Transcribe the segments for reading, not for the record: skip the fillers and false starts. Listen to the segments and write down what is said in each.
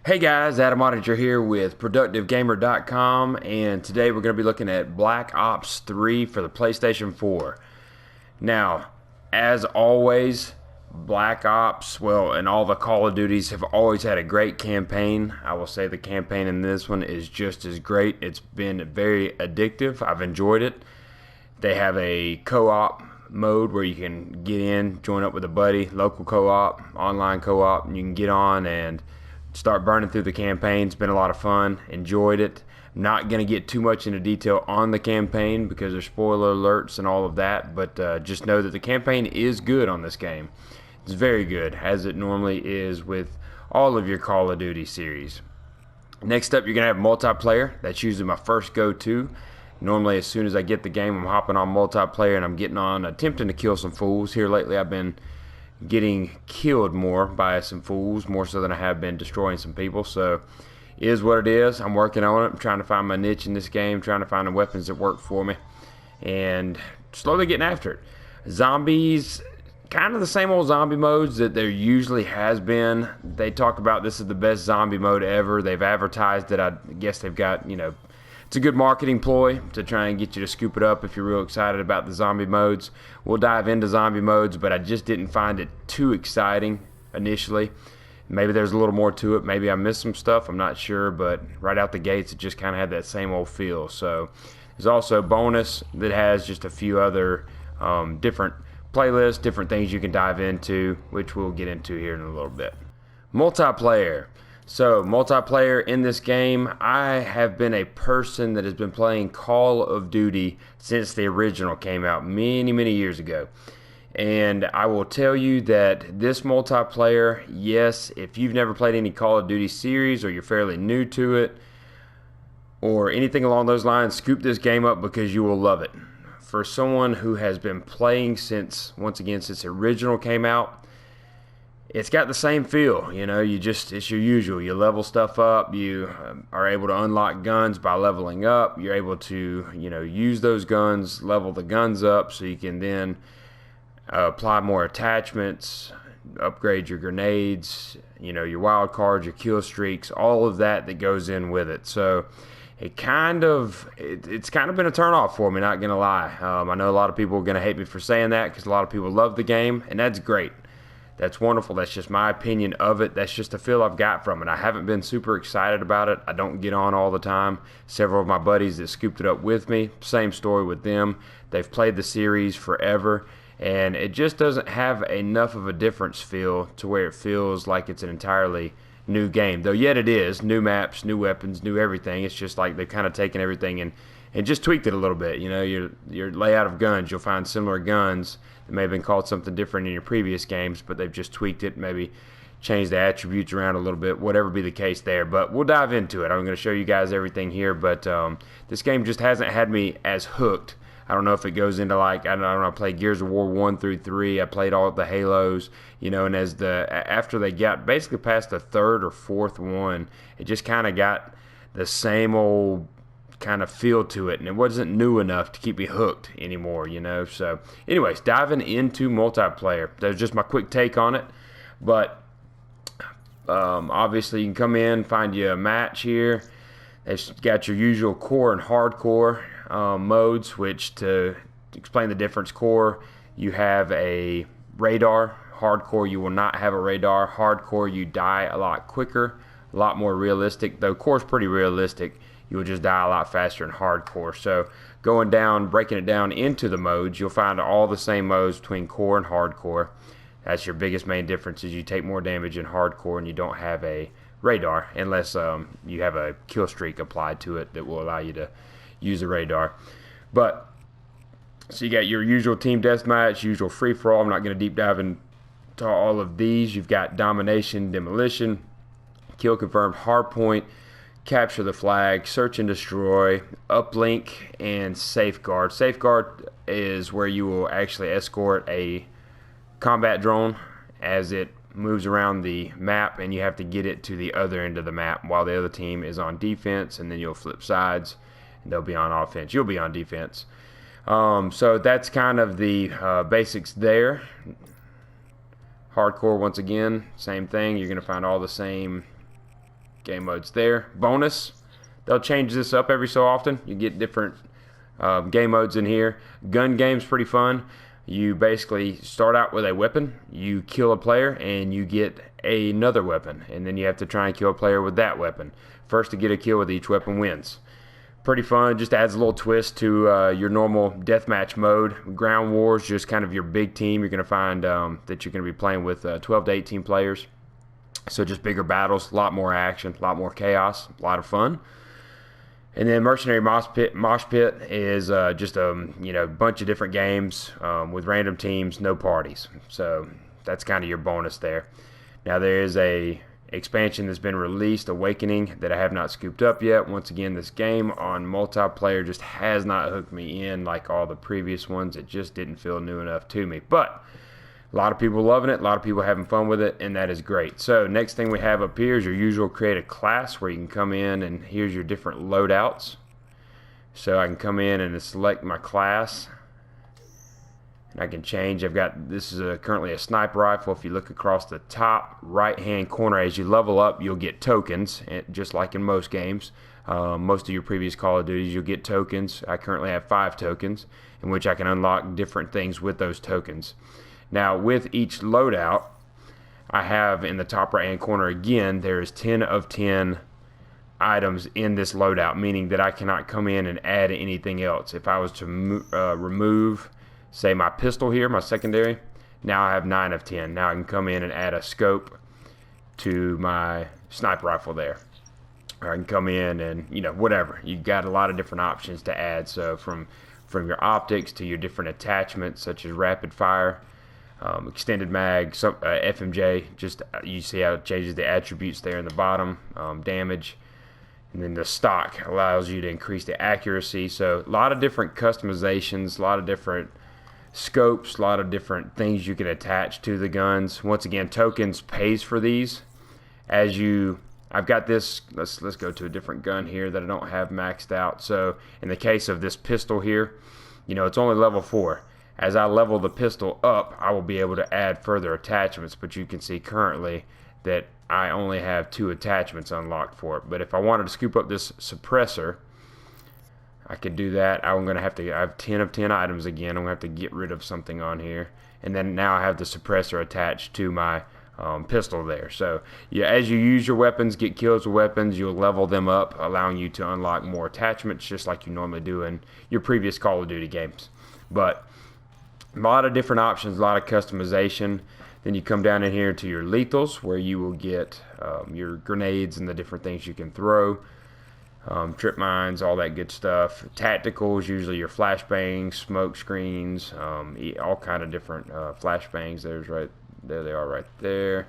Hey guys, Adam Auditor here with ProductiveGamer.com, and today we're going to be looking at Black Ops 3 for the PlayStation 4. Now, as always, Black Ops, well, and all the Call of Duties have always had a great campaign. I will say the campaign in this one is just as great. It's been very addictive. I've enjoyed it. They have a co-op mode where you can get in, join up with a buddy, local co-op, online co-op, and you can get on and start burning through the campaign. It's been a lot of fun. Enjoyed it. Not going to get too much into detail on the campaign because there's spoiler alerts and all of that, but just know that the campaign is good on this game. It's very good, as it normally is with all of your Call of Duty series. Next up, you're going to have multiplayer. That's usually my first go-to. Normally, as soon as I get the game, I'm hopping on multiplayer and I'm getting on, attempting to kill some fools. Here lately, I've been getting killed more by some fools, more so than I have been destroying some people. So it is what it is. I'm working on it. I'm trying to find my niche in this game, trying to find the weapons that work for me, and slowly getting after it. Zombies, kind of the same old zombie modes that there usually has been. They talk about this is the best zombie mode ever. They've advertised it. I guess they've got, it's a good marketing ploy to try and get you to scoop it up if you're real excited about the zombie modes. We'll dive into zombie modes, but I just didn't find it too exciting initially. Maybe there's a little more to it. Maybe I missed some stuff. I'm not sure, but right out the gates, it just kind of had that same old feel. So there's also a bonus that has just a few other different playlists, different things you can dive into, which we'll get into here in a little bit. Multiplayer. So, multiplayer in this game, I have been a person that has been playing Call of Duty since the original came out many, many years ago. And I will tell you that this multiplayer, yes, if you've never played any Call of Duty series or you're fairly new to it or anything along those lines, scoop this game up because you will love it. For someone who has been playing since the original came out, it's got the same feel. It's your usual. You level stuff up. You are able to unlock guns by leveling up. You're able to, use those guns, level the guns up so you can then apply more attachments, upgrade your grenades, your wild cards, your kill streaks, all of that goes in with it. So it's kind of been a turn off for me, not going to lie. I know a lot of people are going to hate me for saying that because a lot of people love the game, and that's great. That's wonderful. That's just my opinion of it. That's just a feel I've got from it. I haven't been super excited about it. I don't get on all the time. Several of my buddies that scooped it up with me, same story with them. They've played the series forever, and it just doesn't have enough of a difference feel to where it feels like it's an entirely new game. Though yet it is. New maps, new weapons, new everything. It's just like they've kind of taken everything and just tweaked it a little bit. Your layout of guns, you'll find similar guns that may have been called something different in your previous games, but they've just tweaked it, maybe changed the attributes around a little bit, whatever be the case there. But we'll dive into it. I'm going to show you guys everything here, but this game just hasn't had me as hooked. I don't know if it goes into I played Gears of War 1 through 3. I played all of the Halos, and after they got basically past the third or fourth one, it just kind of got the same old kind of feel to it, and it wasn't new enough to keep me hooked anymore, So anyways, diving into multiplayer. That's just my quick take on it. But obviously you can come in, find you a match here. It's got your usual core and hardcore modes, which to explain the difference, core, you have a radar. Hardcore, you will not have a radar. Hardcore, you die a lot quicker, a lot more realistic, though core's pretty realistic. You will just die a lot faster in hardcore. So breaking it down into the modes, you'll find all the same modes between core and hardcore. That's your biggest main difference is you take more damage in hardcore and you don't have a radar unless you have a kill streak applied to it that will allow you to use the radar. But so you got your usual team deathmatch, usual free-for-all. I'm not going to deep dive into all of these. You've got domination, demolition, kill confirmed, hardpoint, capture the flag, search and destroy, uplink, and safeguard. Safeguard is where you will actually escort a combat drone as it moves around the map, and you have to get it to the other end of the map while the other team is on defense, and then you'll flip sides and they'll be on offense. You'll be on defense. So that's kind of the basics there. Hardcore, once again, same thing. You're going to find all the same game modes there. Bonus, they'll change this up every so often. You get different game modes in here. Gun game's pretty fun. You basically start out with a weapon, you kill a player, and you get another weapon, and then you have to try and kill a player with that weapon. First to get a kill with each weapon wins. Pretty fun, just adds a little twist to your normal deathmatch mode. Ground Wars, just kind of your big team. You're going to find that you're going to be playing with 12 to 18 players. So just bigger battles, a lot more action, a lot more chaos, a lot of fun. And then Mercenary Mosh Pit is just a bunch of different games with random teams, no parties. So that's kind of your bonus there. Now there is a expansion that's been released, Awakening, that I have not scooped up yet. Once again, this game on multiplayer just has not hooked me in like all the previous ones. It just didn't feel new enough to me. But a lot of people loving it, a lot of people having fun with it, and that is great. So next thing we have up here is your usual create a class, where you can come in and here's your different loadouts. So I can come in and select my class, and I can change. This is currently a sniper rifle. If you look across the top right hand corner, as you level up, you'll get tokens, just like in most games. Most of your previous Call of Duties, you'll get tokens. I currently have 5 tokens, in which I can unlock different things with those tokens. Now, with each loadout, I have in the top right-hand corner, again, there is 10 of 10 items in this loadout, meaning that I cannot come in and add anything else. If I was to remove, say, my pistol here, my secondary, now I have 9 of 10. Now I can come in and add a scope to my sniper rifle there. Or I can come in and, whatever. You've got a lot of different options to add. So from your optics to your different attachments, such as rapid fire, extended mag, FMJ, just you see how it changes the attributes there in the bottom, damage, and then the stock allows you to increase the accuracy. So a lot of different customizations, a lot of different scopes, a lot of different things you can attach to the guns. Once again, tokens pays for these. I've got this, let's go to a different gun here that I don't have maxed out. So in the case of this pistol here, it's only level 4. As I level the pistol up, I will be able to add further attachments, but you can see currently that I only have 2 attachments unlocked for it. But if I wanted to scoop up this suppressor, I could do that. I have 10 of 10 items again. I'm going to have to get rid of something on here. And then now I have the suppressor attached to my pistol there. So as you use your weapons, get kills with weapons, you'll level them up, allowing you to unlock more attachments, just like you normally do in your previous Call of Duty games. But a lot of different options, a lot of customization. Then you come down in here to your lethals, where you will get your grenades and the different things you can throw, trip mines, all that good stuff. Tacticals, usually your flashbangs, smoke screens, all kind of different flashbangs. There they are right there.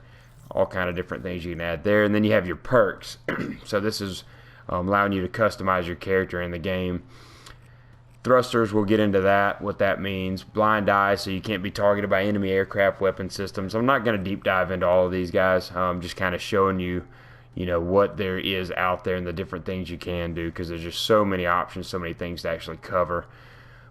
All kind of different things you can add there. And then you have your perks. So this is allowing you to customize your character in the game. Thrusters, we'll get into that, what that means. Blind eye, so you can't be targeted by enemy aircraft weapon systems. I'm not going to deep dive into all of these guys. Just kind of showing you, what there is out there and the different things you can do, because there's just so many options, so many things to actually cover.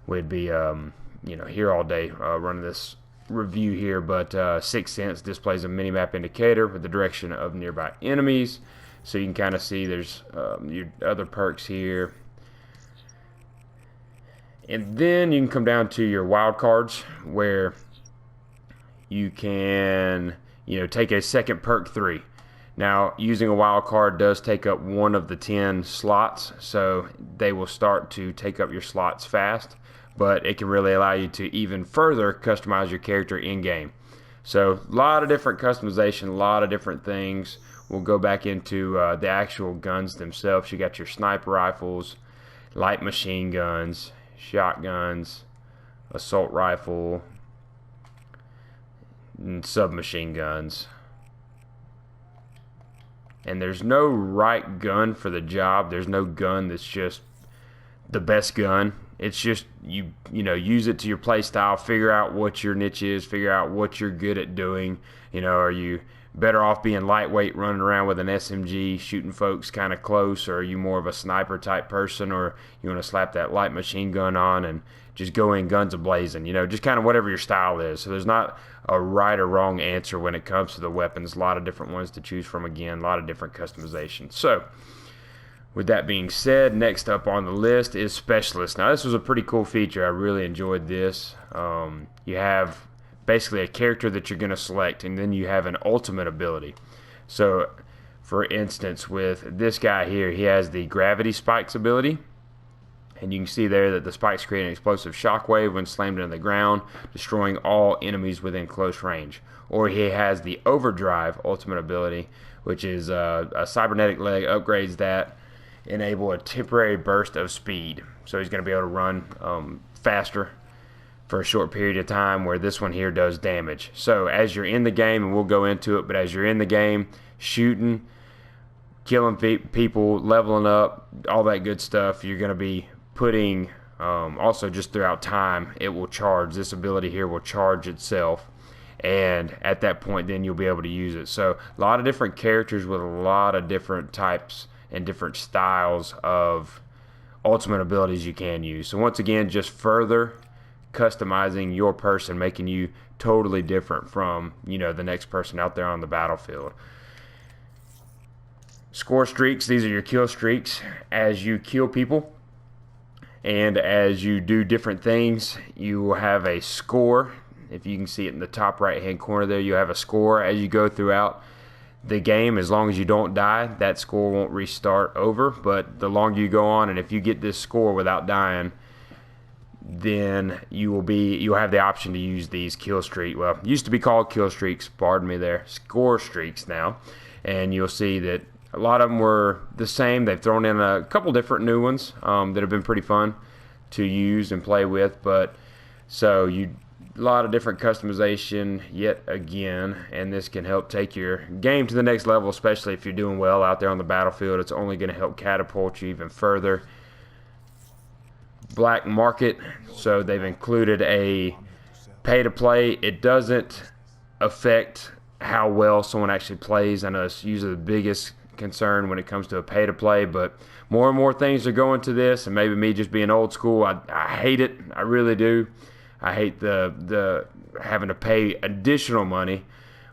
We'd be, here all day running this review here, but 6th Sense displays a minimap indicator with the direction of nearby enemies. So you can kind of see there's your other perks here. And then you can come down to your wild cards, where you can, take a second perk 3. Now, using a wild card does take up one of the 10 slots, so they will start to take up your slots fast, but it can really allow you to even further customize your character in-game. So, a lot of different customization, a lot of different things. We'll go back into the actual guns themselves. You got your sniper rifles, light machine guns, shotguns, assault rifle, and submachine guns. And there's no right gun for the job. There's no gun that's just the best gun. It's just you use it to your play style, figure out what your niche is, figure out what you're good at doing. Are you better off being lightweight, running around with an SMG, shooting folks kind of close, or are you more of a sniper type person, or you want to slap that light machine gun on and just go in guns a-blazing, you know, just kind of whatever your style is. So there's not a right or wrong answer when it comes to the weapons. A lot of different ones to choose from, again, a lot of different customizations. So with that being said, next up on the list is Specialist. Now this was a pretty cool feature. I really enjoyed this. You have basically a character that you're going to select, and then you have an ultimate ability. So for instance, with this guy here, he has the gravity spikes ability, and you can see there that the spikes create an explosive shockwave when slammed into the ground, destroying all enemies within close range. Or he has the overdrive ultimate ability, which is a cybernetic leg, upgrades that enable a temporary burst of speed. So he's going to be able to run faster for a short period of time, where this one here does damage. So as you're in the game, and we'll go into it, but as you're in the game, shooting, killing people, leveling up, all that good stuff, you're going to be putting, also just throughout time, it will charge. This ability here will charge itself, and at that point then you'll be able to use it. So a lot of different characters with a lot of different types and different styles of ultimate abilities you can use. So once again, just further customizing your person, making you totally different from, you know, the next person out there on the battlefield. Score streaks, these are your kill streaks. As you kill people and as you do different things, you will have a score. If you can see it in the top right hand corner there, you have a score as you go throughout the game. As long as you don't die, that score won't restart over, but the longer you go on, and if you get this score without dying, then you'll have the option to use these kill streak, well, used to be called kill streaks, pardon me there, score streaks now. And you'll see that a lot of them were the same. They've thrown in a couple different new ones that have been pretty fun to use and play with. But so a lot of different customization yet again, and this can help take your game to the next level, especially if you're doing well out there on the battlefield. It's only going to help catapult you even further. Black market, so they've included a pay to play. It doesn't affect how well someone actually plays. I know it's usually the biggest concern when it comes to a pay to play, but more and more things are going to this, and maybe me just being old school, I hate it. I really do. I hate the having to pay additional money,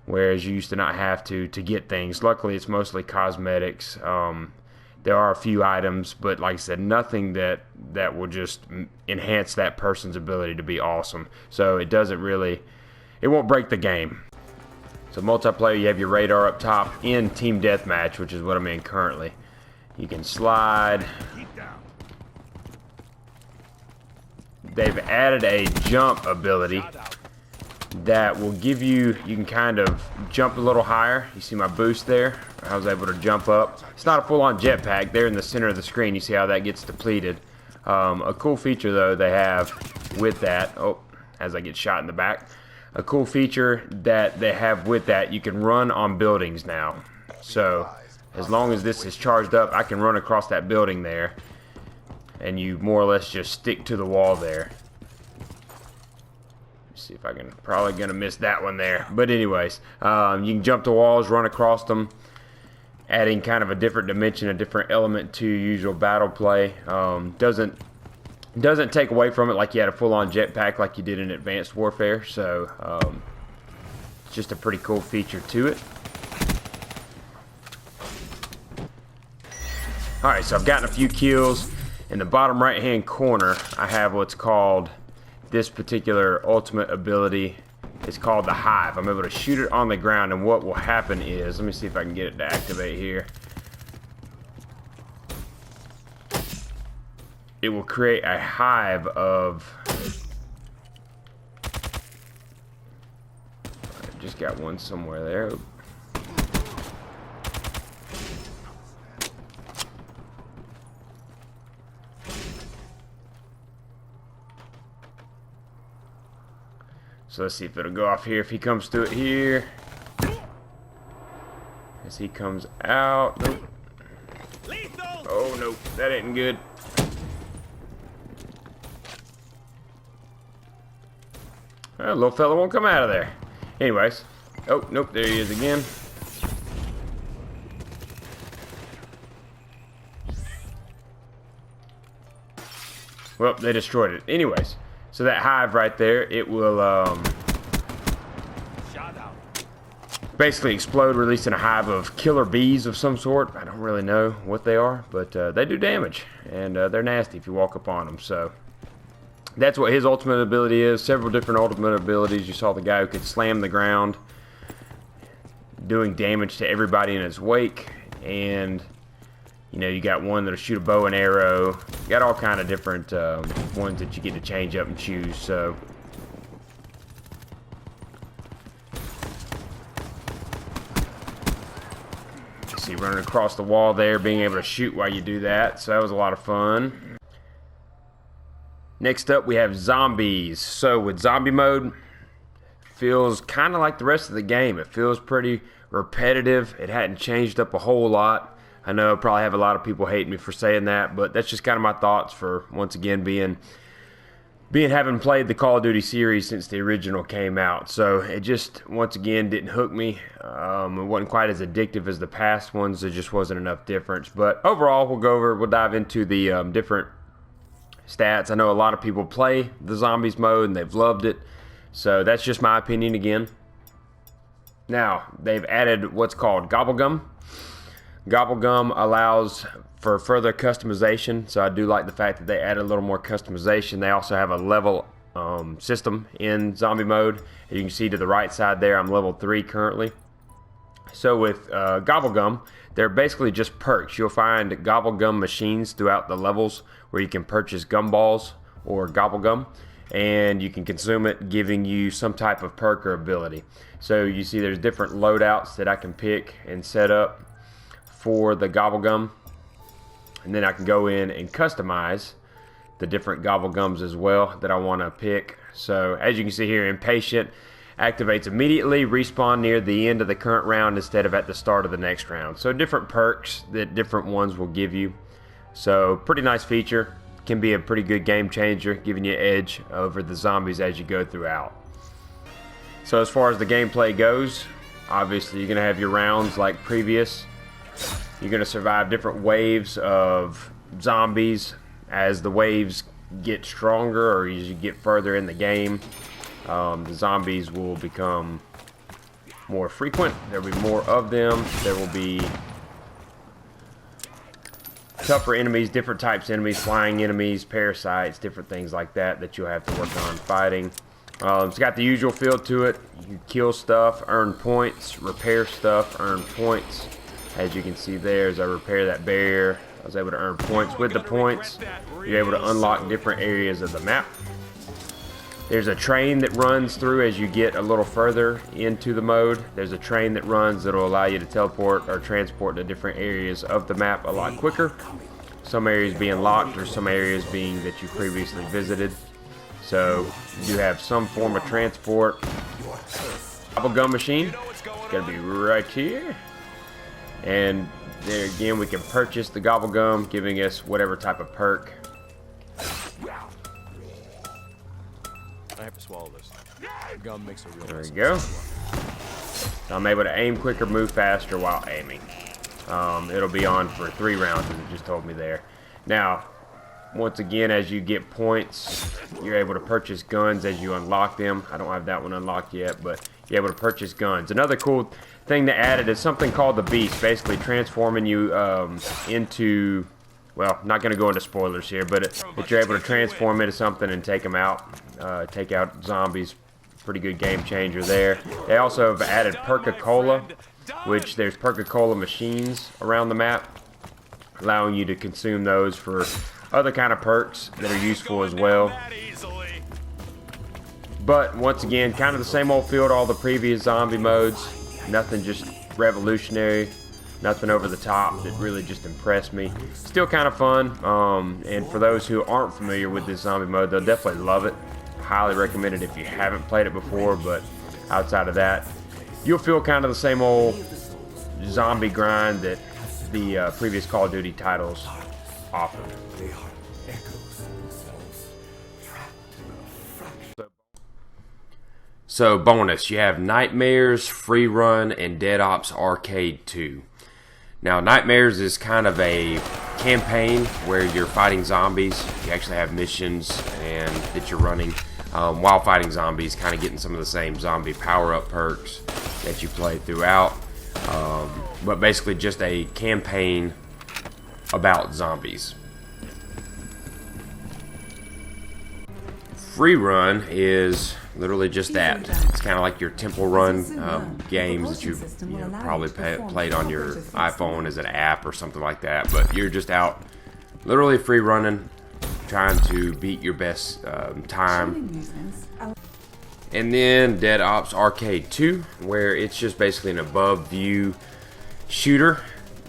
whereas you used to not have to get things. Luckily, it's mostly cosmetics. There are a few items, but like I said, nothing that will just enhance that person's ability to be awesome. So it won't break the game. So multiplayer, you have your radar up top in Team Deathmatch, which is what I'm in currently. You can slide. They've added a jump ability that will give you can kind of jump a little higher. You see my boost there? I was able to jump up. It's not a full-on jetpack. There in the center of the screen, you see how that gets depleted. A cool feature, though, they have with that, as I get shot in the back, a cool feature that they have with that, you can run on buildings now. So as long as this is charged up, I can run across that building there, and you more or less just stick to the wall there. See if I can, probably gonna miss that one there, but anyways, you can jump the walls, run across them, adding kind of a different dimension, a different element to your usual battle play. Doesn't take away from it like you had a full-on jetpack like you did in Advanced Warfare. So it's just a pretty cool feature to it. Alright, so I've gotten a few kills. In the bottom right hand corner, I have what's called, this particular ultimate ability is called the Hive. I'm able to shoot it on the ground, and what will happen is, let me see if I can get it to activate here. It will create a hive of, I just got one somewhere there. So let's see if it'll go off here. If he comes through it here. As he comes out. Nope. Oh, no. That ain't good. Well, little fella won't come out of there. Anyways. Oh, nope. There he is again. Well, they destroyed it. Anyways, so that hive right there, it will basically explode, releasing a hive of killer bees of some sort. I don't really know what they are, but they do damage, and they're nasty if you walk up on them. So that's what his ultimate ability is. Several different ultimate abilities. You saw the guy who could slam the ground, doing damage to everybody in his wake, and you know, you got one that'll shoot a bow and arrow. You got all kind of different ones that you get to change up and choose. So you see running across the wall there, being able to shoot while you do that. So that was a lot of fun. Next up, we have zombies. So with zombie mode, feels kind of like the rest of the game. It feels pretty repetitive. It hadn't changed up a whole lot. I know I probably have a lot of people hate me for saying that, but that's just kind of my thoughts for, once again, being having played the Call of Duty series since the original came out. So it just, once again, didn't hook me. It wasn't quite as addictive as the past ones. There just wasn't enough difference. But overall, we'll dive into the different stats. I know a lot of people play the zombies mode and they've loved it. So that's just my opinion again. Now, they've added what's called Gobblegum. Gobblegum allows for further customization, so I do like the fact that they added a little more customization. They also have a level system in zombie mode. As you can see to the right side there, I'm level 3 currently. So with Gobblegum, they're basically just perks. You'll find Gobblegum machines throughout the levels where you can purchase gumballs or Gobblegum, and you can consume it, giving you some type of perk or ability. So you see there's different loadouts that I can pick and set up for the Gobblegum, and then I can go in and customize the different Gobblegums as well that I want to pick. So as you can see here, Impatient activates immediately, respawn near the end of the current round instead of at the start of the next round. So different perks that different ones will give you. So pretty nice feature. Can be a pretty good game changer, giving you edge over the zombies as you go throughout. So as far as the gameplay goes, obviously you're going to have your rounds like previous. You're going to survive different waves of zombies. As the waves get stronger or as you get further in the game, the zombies will become more frequent. There will be more of them. There will be tougher enemies, different types of enemies, flying enemies, parasites, different things like that that you'll have to work on fighting. It's got the usual feel to it. You kill stuff, earn points, repair stuff, earn points. As you can see there, as I repair that barrier, I was able to earn points. With the points, you're able to unlock different areas of the map. There's a train that runs through as you get a little further into the mode. There's a train that runs that will allow you to teleport or transport to different areas of the map a lot quicker. Some areas being locked or some areas being that you previously visited. So you do have some form of transport. Gobblegum machine, it's gonna be right here. And there again, we can purchase the Gobblegum, giving us whatever type of perk. I have to swallow this. The gum makes a real There we go. So I'm able to aim quicker, move faster while aiming. It'll be on for 3 rounds, as it just told me there. Now, once again, as you get points, you're able to purchase guns as you unlock them. I don't have that one unlocked yet, but you're able to purchase guns. Another cool thing they added is something called the Beast, basically transforming you into, well, not going to go into spoilers here, but you're able to transform into something and take them out, take out zombies. Pretty good game changer there. They also have added Perca-Cola, which there's Perca-Cola machines around the map, allowing you to consume those for other kind of perks that are useful as well. But once again, kind of the same old feel to all the previous zombie modes. Nothing just revolutionary, nothing over the top that really just impressed me. Still kind of fun, and for those who aren't familiar with this zombie mode, they'll definitely love it. Highly recommend it if you haven't played it before, but outside of that, you'll feel kind of the same old zombie grind that the previous Call of Duty titles offered. So bonus, you have Nightmares, Free Run, and Dead Ops Arcade 2. Now Nightmares is kind of a campaign where you're fighting zombies. You actually have missions and that you're running while fighting zombies, kind of getting some of the same zombie power-up perks that you play throughout. But basically just a campaign about zombies. Free run is literally just that. It's kind of like your temple run games that you've probably played on your iPhone as an app or something like that. But you're just out literally free running, trying to beat your best time. And then Dead Ops Arcade 2, where it's just basically an above view shooter,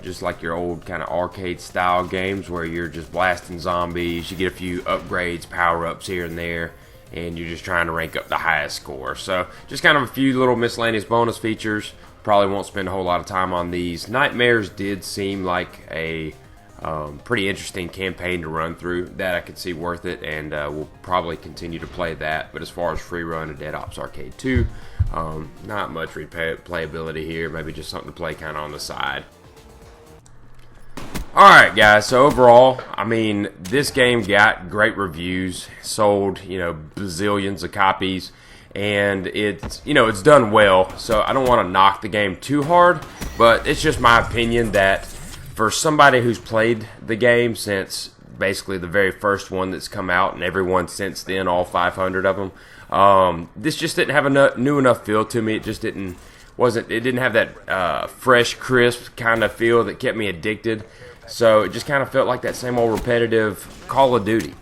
just like your old kind of arcade style games where you're just blasting zombies. You get a few upgrades, power-ups here and there, and you're just trying to rank up the highest score. So just kind of a few little miscellaneous bonus features. Probably won't spend a whole lot of time on these. Nightmares did seem like a pretty interesting campaign to run through. That I could see worth it, and we'll probably continue to play that. But as far as free run of Dead Ops Arcade 2, not much replayability here. Maybe just something to play kind of on the side. Alright guys, so overall, I mean, this game got great reviews, sold, bazillions of copies, and it's done well, so I don't want to knock the game too hard, but it's just my opinion that for somebody who's played the game since basically the very first one that's come out, and everyone since then, all 500 of them, this just didn't have a new enough feel to me. It just didn't have that fresh, crisp kind of feel that kept me addicted. So it just kind of felt like that same old repetitive Call of Duty.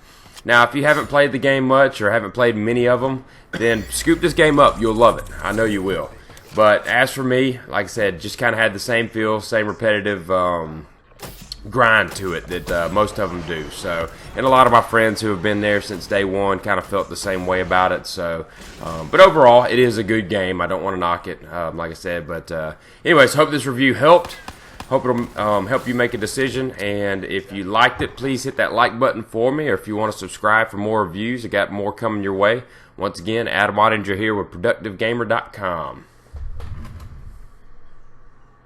Now, if you haven't played the game much or haven't played many of them, then scoop this game up. You'll love it. I know you will. But as for me, like I said, just kind of had the same feel, same repetitive grind to it that most of them do. So, and a lot of my friends who have been there since day one kind of felt the same way about it. So, but overall, it is a good game. I don't want to knock it, like I said. But anyways, hope this review helped. Hope it'll help you make a decision, and if you liked it, please hit that like button for me, or if you want to subscribe for more reviews, I got more coming your way. Once again, Adam Ottinger here with ProductiveGamer.com.